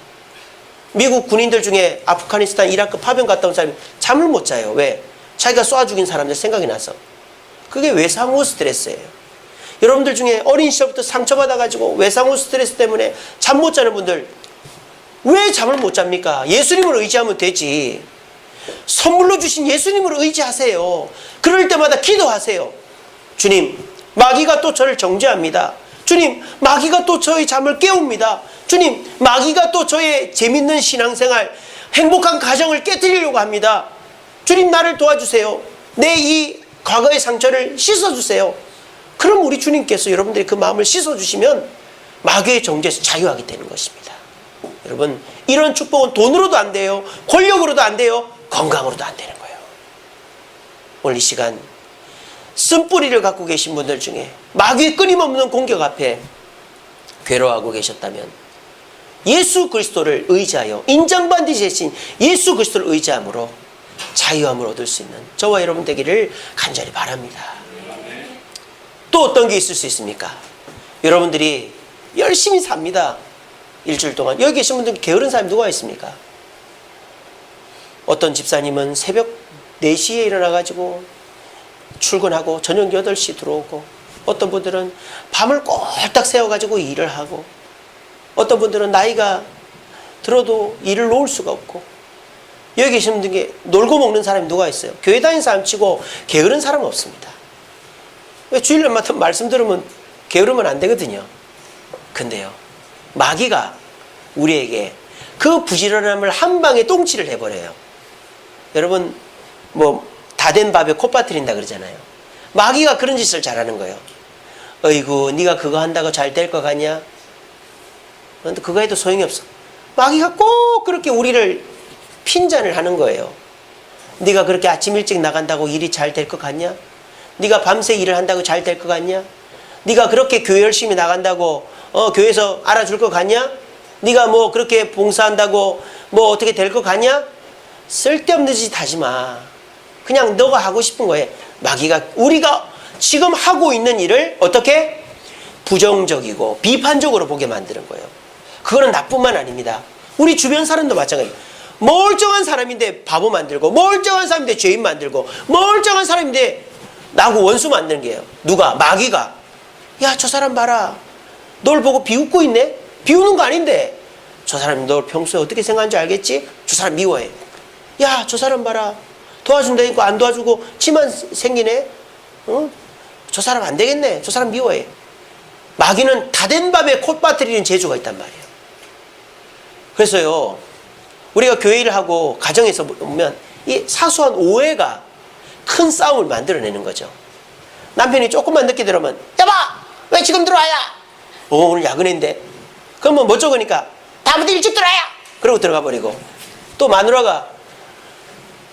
미국 군인들 중에 아프가니스탄, 이라크 파병 갔다 온 사람이 잠을 못 자요. 왜? 자기가 쏴 죽인 사람들 생각이 나서. 그게 외상 후 스트레스예요. 여러분들 중에 어린 시절부터 상처받아가지고 외상 후 스트레스 때문에 잠 못 자는 분들, 왜 잠을 못 잡니까? 예수님을 의지하면 되지. 선물로 주신 예수님을 의지하세요. 그럴 때마다 기도하세요. 주님, 마귀가 또 저를 정죄합니다. 주님, 마귀가 또 저의 잠을 깨웁니다. 주님, 마귀가 또 저의 재밌는 신앙생활, 행복한 가정을 깨뜨리려고 합니다. 주님, 나를 도와주세요. 내 이 과거의 상처를 씻어주세요. 그럼 우리 주님께서 여러분들이 그 마음을 씻어주시면 마귀의 정죄에서 자유하게 되는 것입니다. 여러분, 이런 축복은 돈으로도 안 돼요. 권력으로도 안 돼요. 건강으로도 안 되는 거예요. 오늘 이 시간 쓴뿌리를 갖고 계신 분들 중에 마귀의 끊임없는 공격 앞에 괴로워하고 계셨다면, 예수 그리스도를 의지하여 인정받은 대신 예수 그리스도를 의지함으로 자유함을 얻을 수 있는 저와 여러분 되기를 간절히 바랍니다. 또 어떤 게 있을 수 있습니까? 여러분들이 열심히 삽니다. 일주일 동안. 여기 계신 분들 게으른 사람이 누가 있습니까? 어떤 집사님은 새벽 4시에 일어나가지고 출근하고 저녁 8시 들어오고, 어떤 분들은 밤을 꼴딱 새워가지고 일을 하고, 어떤 분들은 나이가 들어도 일을 놓을 수가 없고, 여기 계신 분들 중에 놀고 먹는 사람이 누가 있어요? 교회 다니는 사람 치고 게으른 사람은 없습니다. 왜? 주일날마다 말씀 들으면 게으르면 안 되거든요. 근데요, 마귀가 우리에게 그 부지런함을 한 방에 똥칠을 해버려요. 여러분, 뭐 다 된 밥에 콧 빠뜨린다 그러잖아요. 마귀가 그런 짓을 잘하는 거예요. 어이구, 네가 그거 한다고 잘 될 것 같냐? 그런데 그거 해도 소용이 없어. 마귀가 꼭 그렇게 우리를 핀잔을 하는 거예요. 네가 그렇게 아침 일찍 나간다고 일이 잘 될 것 같냐? 네가 밤새 일을 한다고 잘 될 것 같냐? 네가 그렇게 교회 열심히 나간다고 교회에서 알아줄 것 같냐? 네가 뭐 그렇게 봉사한다고 뭐 어떻게 될 것 같냐? 쓸데없는 짓 하지 마. 그냥 너가 하고 싶은 거에 마귀가 우리가 지금 하고 있는 일을 어떻게 부정적이고 비판적으로 보게 만드는 거예요. 그거는 나뿐만 아닙니다. 우리 주변 사람도 마찬가지예요. 멀쩡한 사람인데 바보 만들고, 멀쩡한 사람인데 죄인 만들고, 멀쩡한 사람인데 나하고 원수 만드는 게요. 누가? 마귀가. 야, 저 사람 봐라. 널 보고 비웃고 있네? 비우는 거 아닌데. 저 사람이 널 평소에 어떻게 생각하는지 알겠지? 저 사람 미워해. 야, 저 사람 봐라. 도와준다니까 안 도와주고 치만 생기네? 어? 저 사람 안 되겠네. 저 사람 미워해. 마귀는 다된 밥에 콧 빠뜨리는 재주가 있단 말이에요. 그래서요, 우리가 교회를 하고 가정에서 보면 이 사소한 오해가 큰 싸움을 만들어내는 거죠. 남편이 조금만 늦게 들어오면, 여보! 왜 지금 들어와야? 오늘 야근인데. 그러면 뭐 적으니까 다음부터 일찍 들어와야! 그러고 들어가 버리고. 또 마누라가,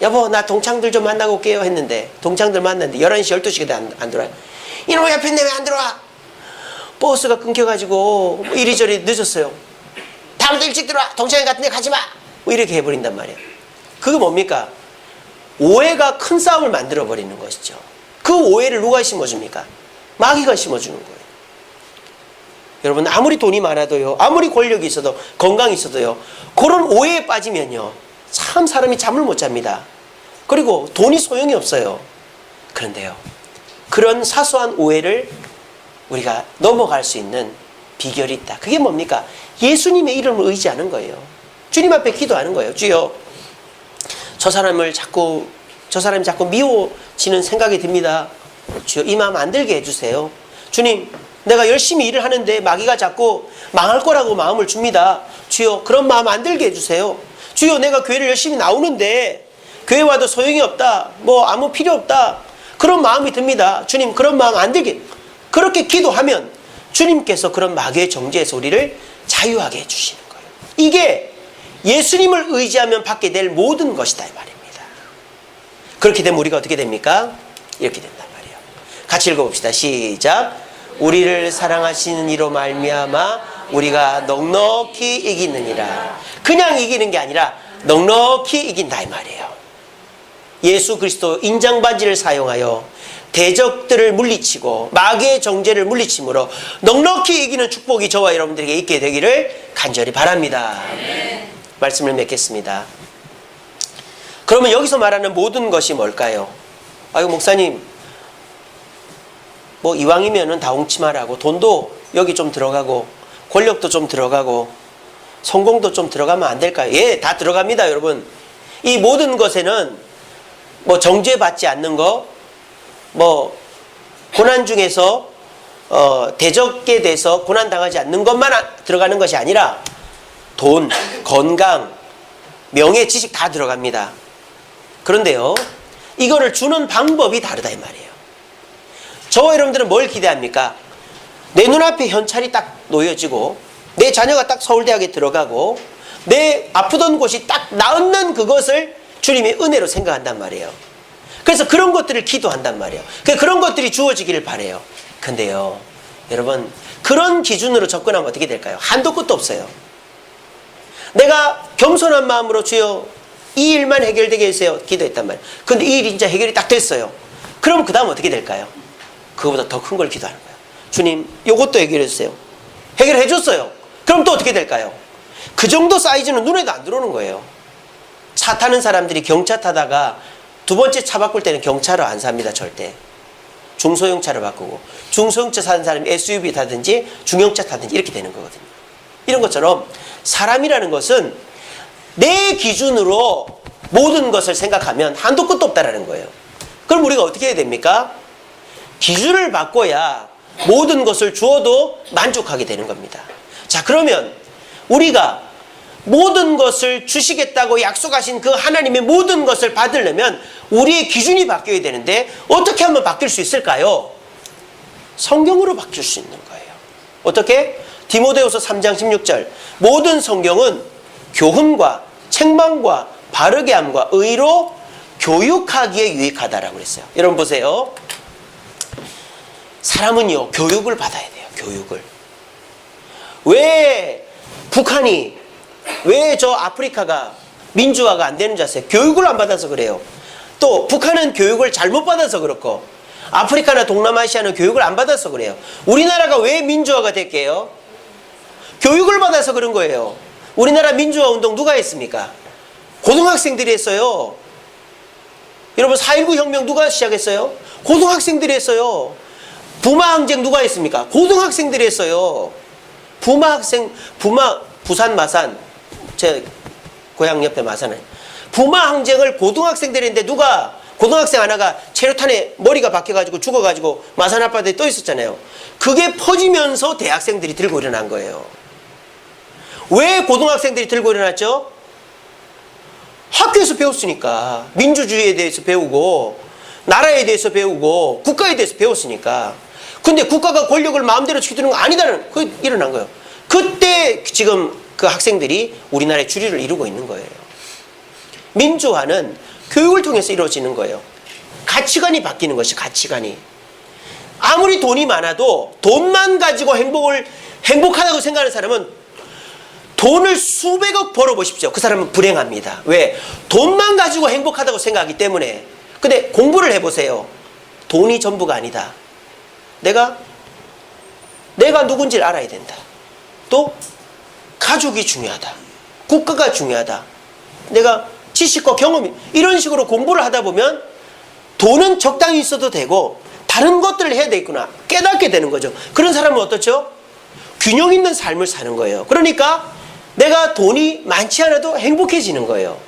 여보, 나 동창들 좀 만나고 올게요 했는데, 동창들 만났는데 11시, 12시가 안 들어와요. 이놈의 옆에 왜 안 들어와? 버스가 끊겨가지고 이리저리 늦었어요. 다음부터 일찍 들어와. 동창회 같은 데 가지 마. 뭐 이렇게 해버린단 말이에요. 그거 뭡니까? 오해가 큰 싸움을 만들어버리는 것이죠. 그 오해를 누가 심어줍니까? 마귀가 심어주는 거예요. 여러분, 아무리 돈이 많아도요, 아무리 권력이 있어도, 건강이 있어도요, 그런 오해에 빠지면요, 참 사람이 잠을 못 잡니다. 그리고 돈이 소용이 없어요. 그런데요, 그런 사소한 오해를 우리가 넘어갈 수 있는 비결이 있다. 그게 뭡니까? 예수님의 이름을 의지하는 거예요. 주님 앞에 기도하는 거예요. 주여, 저 사람이 자꾸 미워지는 생각이 듭니다. 주여, 이 마음 안 들게 해주세요. 주님, 내가 열심히 일을 하는데 마귀가 자꾸 망할 거라고 마음을 줍니다. 주여, 그런 마음 안 들게 해주세요. 주여, 내가 교회를 열심히 나오는데 교회 와도 소용이 없다. 뭐 아무 필요 없다. 그런 마음이 듭니다. 주님, 그런 마음 안 들게. 그렇게 기도하면 주님께서 그런 마귀의 정죄에서 우리를 자유하게 해주시는 거예요. 이게 예수님을 의지하면 받게 될 모든 것이다 이 말입니다. 그렇게 되면 우리가 어떻게 됩니까? 이렇게 된단 말이에요. 같이 읽어봅시다. 시작. 우리를 사랑하시는 이로 말미암아 우리가 넉넉히 이기느니라. 그냥 이기는 게 아니라 넉넉히 이긴다 이 말이에요. 예수 그리스도 인장반지를 사용하여 대적들을 물리치고 마귀의 정죄를 물리침으로 넉넉히 이기는 축복이 저와 여러분들에게 있게 되기를 간절히 바랍니다. 네. 말씀을 맺겠습니다. 그러면 여기서 말하는 모든 것이 뭘까요? 아이고, 목사님, 뭐 이왕이면은 다 옹치마라고, 돈도 여기 좀 들어가고 권력도 좀 들어가고 성공도 좀 들어가면 안 될까요? 예, 다 들어갑니다, 여러분. 이 모든 것에는 뭐 정죄받지 않는 거, 뭐 고난 중에서 대적에 대해서 고난당하지 않는 것만 들어가는 것이 아니라 돈, 건강, 명예, 지식 다 들어갑니다. 그런데요, 이거를 주는 방법이 다르다 이 말이에요. 저와 여러분들은 뭘 기대합니까? 내 눈앞에 현찰이 딱 놓여지고 내 자녀가 딱 서울대학에 들어가고 내 아프던 곳이 딱 나았는 그것을 주님의 은혜로 생각한단 말이에요. 그래서 그런 것들을 기도한단 말이에요. 그런 것들이 주어지기를 바라요. 근데요, 여러분, 그런 기준으로 접근하면 어떻게 될까요? 한도 끝도 없어요. 내가 겸손한 마음으로 주여 이 일만 해결되게 해주세요 기도했단 말이에요. 근데 이 일이 진짜 해결이 딱 됐어요. 그럼 그 다음 어떻게 될까요? 그거보다 더 큰 걸 기도하는 거예요. 주님, 요것도 해결해 주세요. 해결해 줬어요. 그럼 또 어떻게 될까요? 그 정도 사이즈는 눈에도 안 들어오는 거예요. 차 타는 사람들이 경차 타다가 두 번째 차 바꿀 때는 경차로 안 삽니다. 절대. 중소형차로 바꾸고, 중소형차 사는 사람이 SUV 타든지 중형차 타든지 이렇게 되는 거거든요. 이런 것처럼 사람이라는 것은 내 기준으로 모든 것을 생각하면 한도 끝도 없다라는 거예요. 그럼 우리가 어떻게 해야 됩니까? 기준을 바꿔야 모든 것을 주어도 만족하게 되는 겁니다. 자, 그러면 우리가 모든 것을 주시겠다고 약속하신 그 하나님의 모든 것을 받으려면 우리의 기준이 바뀌어야 되는데 어떻게 하면 바뀔 수 있을까요? 성경으로 바뀔 수 있는 거예요. 어떻게? 디모데후서 3장 16절. 모든 성경은 교훈과 책망과 바르게 함과 의로 교육하기에 유익하다라고 그랬어요. 여러분 보세요. 사람은요, 교육을 받아야 돼요. 교육을. 왜 북한이, 왜 저 아프리카가 민주화가 안 되는 줄 아세요? 교육을 안 받아서 그래요. 또 북한은 교육을 잘못 받아서 그렇고 아프리카나 동남아시아는 교육을 안 받아서 그래요. 우리나라가 왜 민주화가 됐게요? 교육을 받아서 그런 거예요. 우리나라 민주화 운동 누가 했습니까? 고등학생들이 했어요. 여러분 4.19 혁명 누가 시작했어요? 고등학생들이 했어요. 부마 항쟁 누가 했습니까? 고등학생들이 했어요. 부산 마산, 제 고향 옆에 마산에 부마 항쟁을 고등학생들이 했는데 누가 고등학생 하나가 체류탄에 머리가 박혀가지고 죽어가지고 마산 아파트에 떠 있었잖아요. 그게 퍼지면서 대학생들이 들고 일어난 거예요. 왜 고등학생들이 들고 일어났죠? 학교에서 배웠으니까. 민주주의에 대해서 배우고 나라에 대해서 배우고 국가에 대해서 배웠으니까. 근데 국가가 권력을 마음대로 쥐두는 거 아니다는 그 일어난 거예요. 그때 지금 그 학생들이 우리나라의 주류를 이루고 있는 거예요. 민주화는 교육을 통해서 이루어지는 거예요. 가치관이 바뀌는 것이 가치관이. 아무리 돈이 많아도 돈만 가지고 행복하다고 생각하는 사람은 돈을 수백억 벌어보십시오. 그 사람은 불행합니다. 왜? 돈만 가지고 행복하다고 생각하기 때문에. 근데 공부를 해보세요. 돈이 전부가 아니다. 내가 누군지를 알아야 된다. 또 가족이 중요하다. 국가가 중요하다. 내가 지식과 경험이 이런 식으로 공부를 하다 보면 돈은 적당히 있어도 되고 다른 것들을 해야 되겠구나 깨닫게 되는 거죠. 그런 사람은 어떻죠? 균형 있는 삶을 사는 거예요. 그러니까 내가 돈이 많지 않아도 행복해지는 거예요.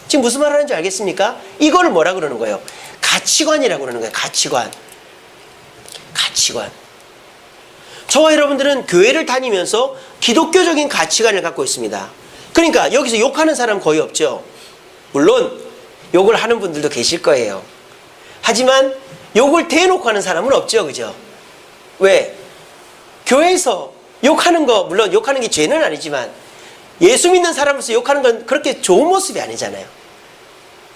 지금 무슨 말 하는지 알겠습니까? 이걸 뭐라 그러는 거예요? 가치관이라고 그러는 거예요. 가치관. 저와 여러분들은 교회를 다니면서 기독교적인 가치관을 갖고 있습니다. 그러니까 여기서 욕하는 사람 거의 없죠. 물론 욕을 하는 분들도 계실 거예요. 하지만 욕을 대놓고 하는 사람은 없죠. 그죠? 왜? 교회에서 욕하는 거, 물론 욕하는 게 죄는 아니지만 예수 믿는 사람으로서 욕하는 건 그렇게 좋은 모습이 아니잖아요.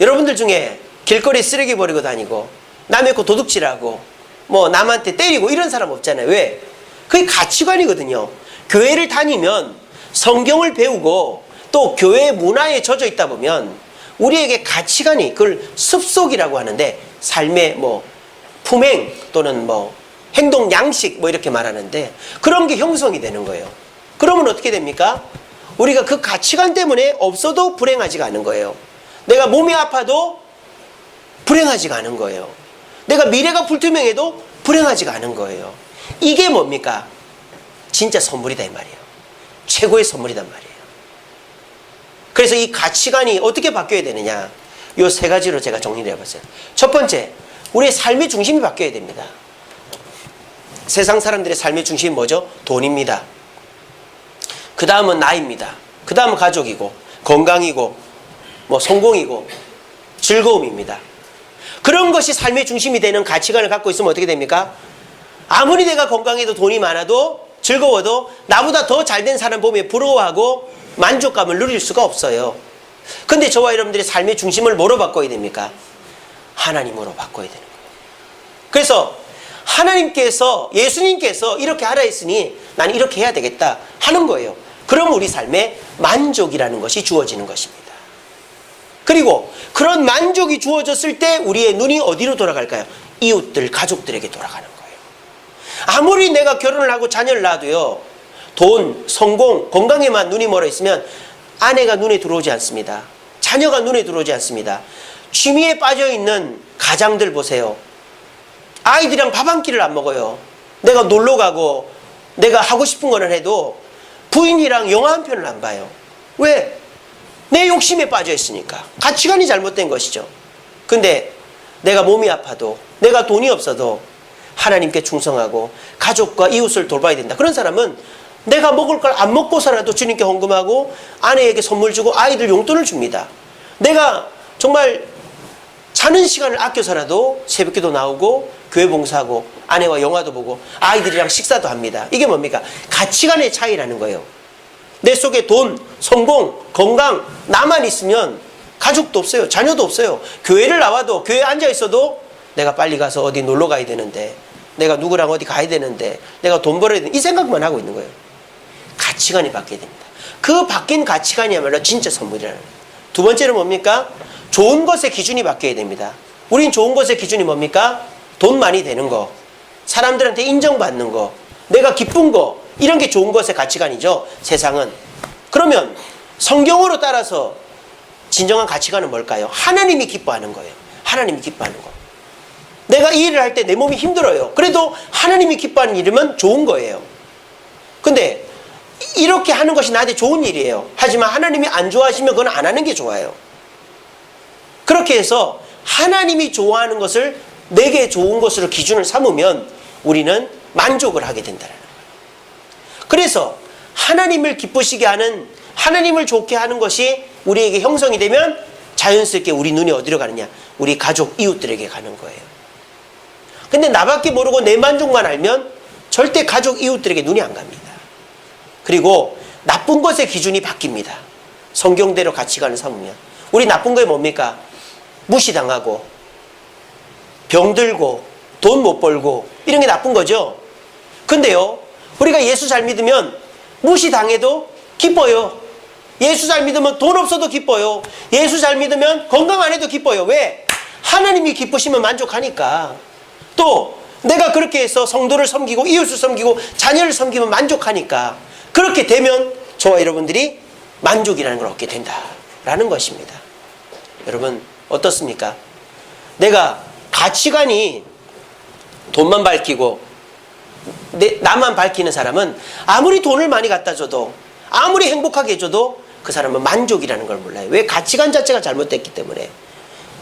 여러분들 중에 길거리에 쓰레기 버리고 다니고 남의 거 도둑질하고 뭐 남한테 때리고 이런 사람 없잖아요. 왜? 그게 가치관이거든요. 교회를 다니면 성경을 배우고 또 교회 문화에 젖어 있다 보면 우리에게 가치관이 그걸 습속이라고 하는데 삶의 뭐 품행 또는 뭐 행동 양식 뭐 이렇게 말하는데 그런 게 형성이 되는 거예요. 그러면 어떻게 됩니까? 우리가 그 가치관 때문에 없어도 불행하지가 않은 거예요. 내가 몸이 아파도 불행하지가 않은 거예요. 내가 미래가 불투명해도 불행하지가 않은 거예요. 이게 뭡니까? 진짜 선물이다 이 말이에요. 최고의 선물이단 말이에요. 그래서 이 가치관이 어떻게 바뀌어야 되느냐, 이 세 가지로 제가 정리를 해봤어요. 첫 번째, 우리의 삶의 중심이 바뀌어야 됩니다. 세상 사람들의 삶의 중심이 뭐죠? 돈입니다. 그 다음은 나이입니다. 그 다음은 가족이고 건강이고 뭐 성공이고 즐거움입니다. 그런 것이 삶의 중심이 되는 가치관을 갖고 있으면 어떻게 됩니까? 아무리 내가 건강해도 돈이 많아도 즐거워도 나보다 더 잘된 사람 보면 부러워하고 만족감을 누릴 수가 없어요. 근데 저와 여러분들의 삶의 중심을 뭐로 바꿔야 됩니까? 하나님으로 바꿔야 되는 거예요. 그래서 하나님께서, 예수님께서 이렇게 하라 했으니 나는 이렇게 해야 되겠다 하는 거예요. 그럼 우리 삶에 만족이라는 것이 주어지는 것입니다. 그리고 그런 만족이 주어졌을 때 우리의 눈이 어디로 돌아갈까요? 이웃들, 가족들에게 돌아가는 거예요. 아무리 내가 결혼을 하고 자녀를 낳아도요, 돈, 성공, 건강에만 눈이 멀어 있으면 아내가 눈에 들어오지 않습니다. 자녀가 눈에 들어오지 않습니다. 취미에 빠져있는 가장들 보세요. 아이들이랑 밥 한 끼를 안 먹어요. 내가 놀러 가고 내가 하고 싶은 거는 해도 부인이랑 영화 한 편을 안 봐요. 왜? 내 욕심에 빠져 있으니까. 가치관이 잘못된 것이죠. 근데 내가 몸이 아파도 내가 돈이 없어도 하나님께 충성하고 가족과 이웃을 돌봐야 된다. 그런 사람은 내가 먹을 걸 안 먹고서라도 주님께 헌금하고 아내에게 선물 주고 아이들 용돈을 줍니다. 내가 정말 자는 시간을 아껴서라도 새벽기도 나오고 교회 봉사하고 아내와 영화도 보고 아이들이랑 식사도 합니다. 이게 뭡니까? 가치관의 차이라는 거예요. 내 속에 돈, 성공, 건강 나만 있으면 가족도 없어요. 자녀도 없어요. 교회를 나와도 교회에 앉아 있어도 내가 빨리 가서 어디 놀러 가야 되는데, 내가 누구랑 어디 가야 되는데, 내가 돈 벌어야 되는데, 이 생각만 하고 있는 거예요. 가치관이 바뀌어야 됩니다. 그 바뀐 가치관이야말로 진짜 선물이라는 거예요. 두 번째는 뭡니까? 좋은 것의 기준이 바뀌어야 됩니다. 우린 좋은 것의 기준이 뭡니까? 돈 많이 되는 거, 사람들한테 인정받는 거, 내가 기쁜 거, 이런 게 좋은 것의 가치관이죠, 세상은. 그러면 성경으로 따라서 진정한 가치관은 뭘까요? 하나님이 기뻐하는 거예요. 하나님이 기뻐하는 거. 내가 이 일을 할 때 내 몸이 힘들어요. 그래도 하나님이 기뻐하는 일이면 좋은 거예요. 근데 이렇게 하는 것이 나한테 좋은 일이에요. 하지만 하나님이 안 좋아하시면 그건 안 하는 게 좋아요. 그렇게 해서 하나님이 좋아하는 것을 내게 좋은 것으로 기준을 삼으면 우리는 만족을 하게 된다는 거예요. 그래서 하나님을 기쁘시게 하는, 하나님을 좋게 하는 것이 우리에게 형성이 되면 자연스럽게 우리 눈이 어디로 가느냐? 우리 가족, 이웃들에게 가는 거예요. 근데 나밖에 모르고 내 만족만 알면 절대 가족, 이웃들에게 눈이 안 갑니다. 그리고 나쁜 것의 기준이 바뀝니다. 성경대로 가치관을 삼으면. 우리 나쁜 거에 뭡니까? 무시당하고, 병들고, 돈 못 벌고, 이런 게 나쁜 거죠. 근데요, 우리가 예수 잘 믿으면 무시당해도 기뻐요. 예수 잘 믿으면 돈 없어도 기뻐요. 예수 잘 믿으면 건강 안 해도 기뻐요. 왜? 하나님이 기쁘시면 만족하니까. 또 내가 그렇게 해서 성도를 섬기고 이웃을 섬기고 자녀를 섬기면 만족하니까. 그렇게 되면 저와 여러분들이 만족이라는 걸 얻게 된다라는 것입니다. 여러분 어떻습니까? 내가 가치관이 돈만 밝히고 나만 밝히는 사람은 아무리 돈을 많이 갖다 줘도, 아무리 행복하게 해줘도 그 사람은 만족이라는 걸 몰라요. 왜? 가치관 자체가 잘못됐기 때문에.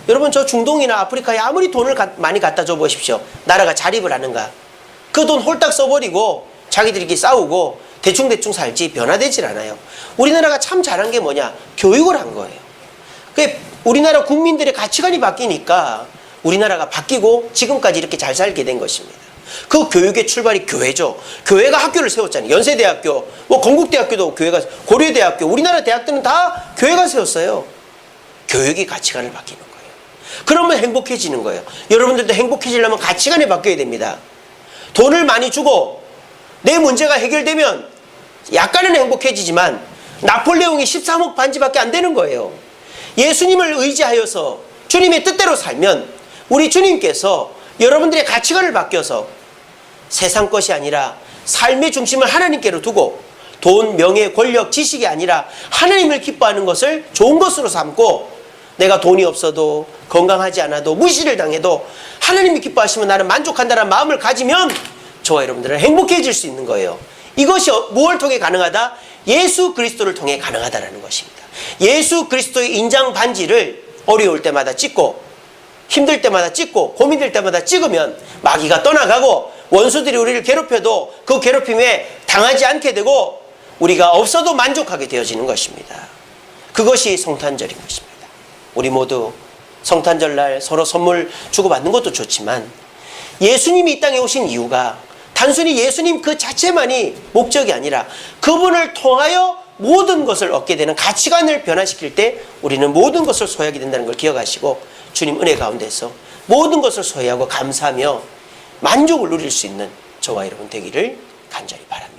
여러분 저 중동이나 아프리카에 아무리 돈을 많이 갖다 줘 보십시오. 나라가 자립을 하는가? 그 돈 홀딱 써버리고 자기들끼리 싸우고 대충대충 살지 변화되질 않아요. 우리나라가 참 잘한 게 뭐냐? 교육을 한 거예요. 우리나라 국민들의 가치관이 바뀌니까 우리나라가 바뀌고 지금까지 이렇게 잘 살게 된 것입니다. 그 교육의 출발이 교회죠. 교회가 학교를 세웠잖아요. 연세대학교, 뭐 건국대학교도 교회가, 고려대학교, 우리나라 대학들은 다 교회가 세웠어요. 교육이 가치관을 바뀌는 거예요. 그러면 행복해지는 거예요. 여러분들도 행복해지려면 가치관이 바뀌어야 됩니다. 돈을 많이 주고 내 문제가 해결되면 약간은 행복해지지만 나폴레옹이 13억 반지밖에 안 되는 거예요. 예수님을 의지하여서 주님의 뜻대로 살면 우리 주님께서 여러분들의 가치관을 바뀌어서 세상 것이 아니라 삶의 중심을 하나님께로 두고 돈, 명예, 권력, 지식이 아니라 하나님을 기뻐하는 것을 좋은 것으로 삼고, 내가 돈이 없어도 건강하지 않아도 무시를 당해도 하나님이 기뻐하시면 나는 만족한다는 마음을 가지면 저와 여러분들은 행복해질 수 있는 거예요. 이것이 무엇을 통해 가능하다? 예수 그리스도를 통해 가능하다는 것입니다. 예수 그리스도의 인장 반지를 어려울 때마다 찍고 힘들 때마다 찍고 고민될 때마다 찍으면 마귀가 떠나가고 원수들이 우리를 괴롭혀도 그 괴롭힘에 당하지 않게 되고 우리가 없어도 만족하게 되어지는 것입니다. 그것이 성탄절인 것입니다. 우리 모두 성탄절날 서로 선물 주고받는 것도 좋지만 예수님이 이 땅에 오신 이유가 단순히 예수님 그 자체만이 목적이 아니라 그분을 통하여 모든 것을 얻게 되는 가치관을 변화시킬 때 우리는 모든 것을 소유하게 된다는 걸 기억하시고 주님 은혜 가운데서 모든 것을 소유하고 감사하며 만족을 누릴 수 있는 저와 여러분 되기를 간절히 바랍니다.